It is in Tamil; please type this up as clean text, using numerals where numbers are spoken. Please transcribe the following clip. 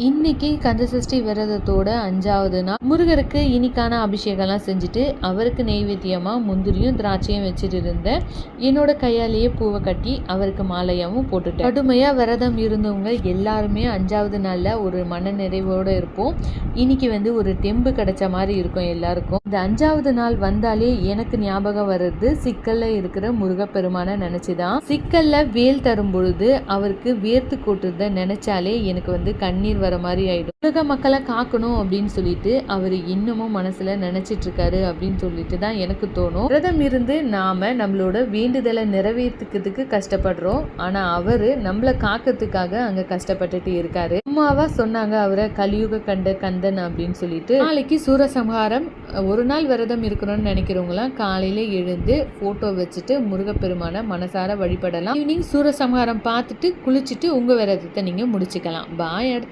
இன்னைக்கு கந்தசஷ்டி விரதத்தோட 5வது நாள் முருகருக்கு இனிக்கான அபிஷேகம்லாம் செஞ்சுட்டு அவருக்கு நெய்வேத்தியமாக முந்திரியும் திராட்சையும் வச்சுட்டு இருந்தேன். என்னோட கையாலேயே பூவை கட்டி அவருக்கு மாலையாகவும் போட்டுட்டேன். கடுமையாக விரதம் இருந்தவங்க எல்லாருமே 5வது நாளில் ஒரு மன நிறைவோடு இருப்போம். இன்னைக்கு ஒரு தெம்பு கிடைச்ச மாதிரி இருக்கும் எல்லாருக்கும். இந்த 5வது நாள் வந்தாலே எனக்கு ஞாபகம் வர்றது சிக்கல்ல இருக்கிற முருகப்பெருமான நினைச்சுதான். சிக்கல்ல வேல் தரும் பொழுது அவருக்கு வேர்த்து கொட்டுறத நினைச்சாலே எனக்கு கண்ணீர் வர மாதிரி ஆயிடும். உலக மக்களை காக்கணும் அப்படின்னு சொல்லிட்டு அவர் இன்னமும் மனசுல நினைச்சிட்டு இருக்காரு அப்படின்னு சொல்லிட்டு தான் எனக்கு தோணும். விரதம் இருந்து நாம நம்மளோட வேண்டுதலை நிறைவேற்றுக்கிறதுக்கு கஷ்டப்படுறோம். ஆனா அவரு நம்மளை காக்கிறதுக்காக அங்க கஷ்டப்பட்டுட்டு இருக்காரு. அம்மாவா சொன்னாங்க அவரை கலியுக கண்ட கந்தன் அப்படின்னு சொல்லிட்டு. நாளைக்கு சூரசம்ஹாரம். ஒரு நாள் விரதம் இருக்கணும்னு நினைக்கிறவங்களாம் காலையில எழுந்து போட்டோ வச்சுட்டு முருகப்பெருமான மனசார வழிபடலாம். ஈவினிங் சூரசம்ஹாரம் பார்த்துட்டு குளிச்சுட்டு உங்க விரதத்தை நீங்க முடிச்சுக்கலாம். பாய்.